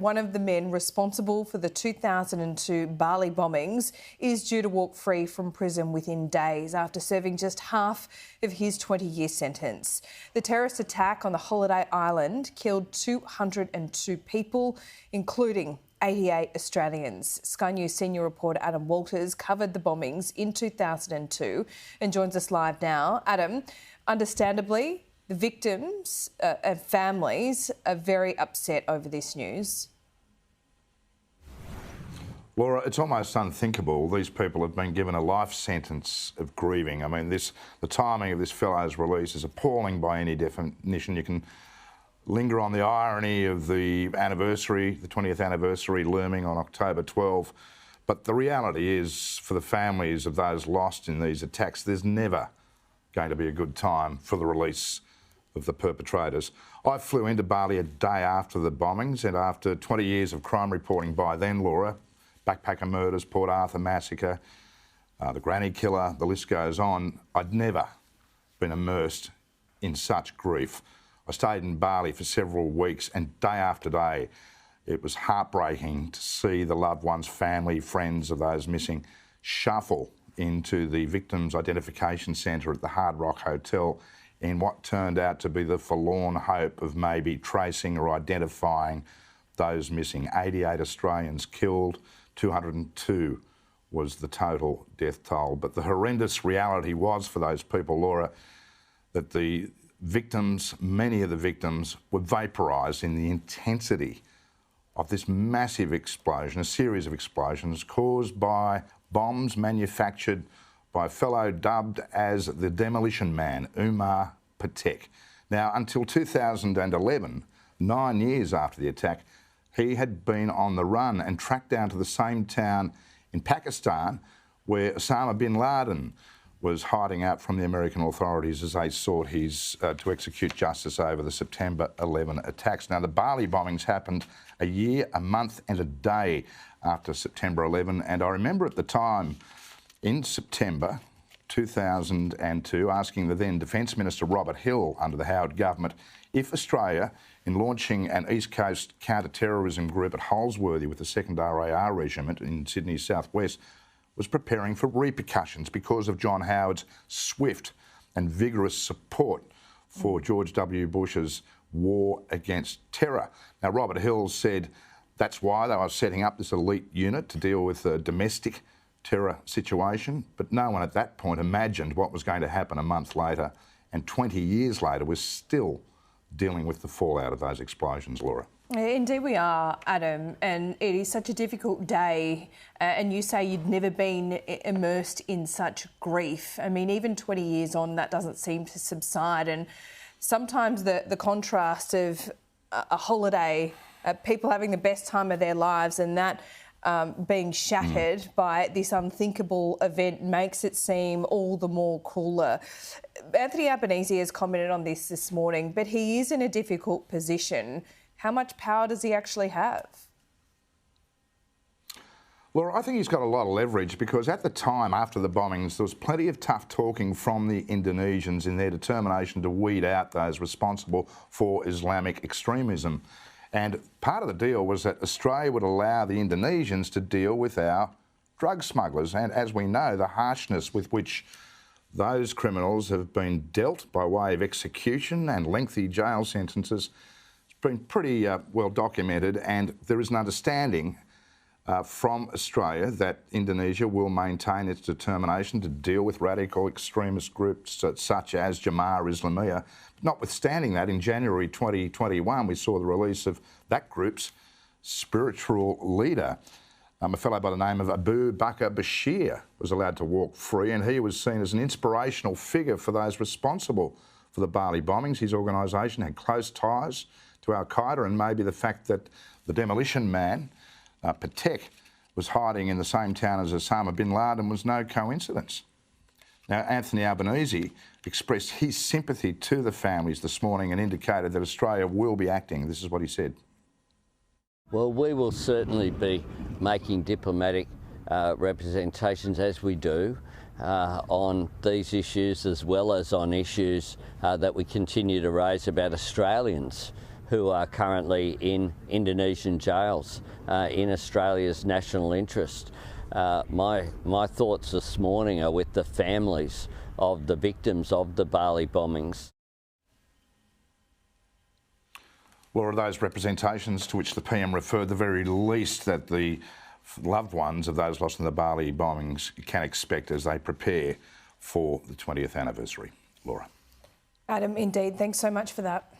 one of the men responsible for the 2002 Bali bombings, is due to walk free from prison within days after serving just half of his 20-year sentence. The terrorist attack on the holiday island killed 202 people, including 88 Australians. Sky News senior reporter Adam Walters covered the bombings in 2002 and joins us live now. Adam, understandably, the victims and families are very upset over this news. Laura, it's almost unthinkable. These people have been given a life sentence of grieving. I mean, the timing of this fellow's release is appalling by any definition. You can linger on the irony of the anniversary, the 20th anniversary looming on October 12. But the reality is, for the families of those lost in these attacks, there's never going to be a good time for the release of the perpetrators. I flew into Bali a day after the bombings, and after 20 years of crime reporting by then, Laura, backpacker murders, Port Arthur massacre, the granny killer, the list goes on, I'd never been immersed in such grief. I stayed in Bali for several weeks, and day after day, it was heartbreaking to see the loved ones, family, friends of those missing shuffle into the Victims Identification Centre at the Hard Rock Hotel in what turned out to be the forlorn hope of maybe tracing or identifying those missing. 88 Australians killed, 202 was the total death toll. But the horrendous reality was for those people, Laura, that the victims, many of the victims, were vaporised in the intensity of this massive explosion, a series of explosions caused by bombs manufactured by a fellow dubbed as the Demolition Man, Umar Patek. Now, until 2011, 9 years after the attack, he had been on the run and tracked down to the same town in Pakistan where Osama bin Laden was hiding out from the American authorities as they sought to execute justice over the September 11 attacks. Now, the Bali bombings happened a year, a month and a day after September 11, and I remember at the time, in September 2002, asking the then Defence Minister Robert Hill under the Howard government if Australia, in launching an East Coast counter-terrorism group at Holsworthy with the 2nd RAR Regiment in Sydney's southwest, was preparing for repercussions because of John Howard's swift and vigorous support for George W. Bush's war against terror. Now, Robert Hill said that's why they were setting up this elite unit to deal with the domestic terror situation, but no one at that point imagined what was going to happen a month later, and 20 years later we're still dealing with the fallout of those explosions, Laura. Indeed we are, Adam, and it is such a difficult day, and you say you'd never been immersed in such grief. I mean, even 20 years on, that doesn't seem to subside, and sometimes the contrast of a holiday, people having the best time of their lives, and that being shattered by this unthinkable event makes it seem all the more crueler. Anthony Albanese has commented on this morning, but he is in a difficult position. How much power does he actually have? Laura, I think he's got a lot of leverage because at the time, after the bombings, there was plenty of tough talking from the Indonesians in their determination to weed out those responsible for Islamic extremism. And part of the deal was that Australia would allow the Indonesians to deal with our drug smugglers. And as we know, the harshness with which those criminals have been dealt by way of execution and lengthy jail sentences has been pretty well documented, and there is an understanding from Australia that Indonesia will maintain its determination to deal with radical extremist groups such as Jemaah Islamiyah. Notwithstanding that, in January 2021, we saw the release of that group's spiritual leader. A fellow by the name of Abu Bakr Bashir was allowed to walk free, and he was seen as an inspirational figure for those responsible for the Bali bombings. His organisation had close ties to Al-Qaeda, and maybe the fact that the Demolition Man, Patek, was hiding in the same town as Osama bin Laden was no coincidence. Now, Anthony Albanese expressed his sympathy to the families this morning and indicated that Australia will be acting. This is what he said. Well, we will certainly be making diplomatic representations, as we do, on these issues, as well as on issues that we continue to raise about Australians who are currently in Indonesian jails in Australia's national interest. My thoughts this morning are with the families of the victims of the Bali bombings. Laura, those representations to which the PM referred, the very least that the loved ones of those lost in the Bali bombings can expect as they prepare for the 20th anniversary. Laura. Adam, indeed. Thanks so much for that.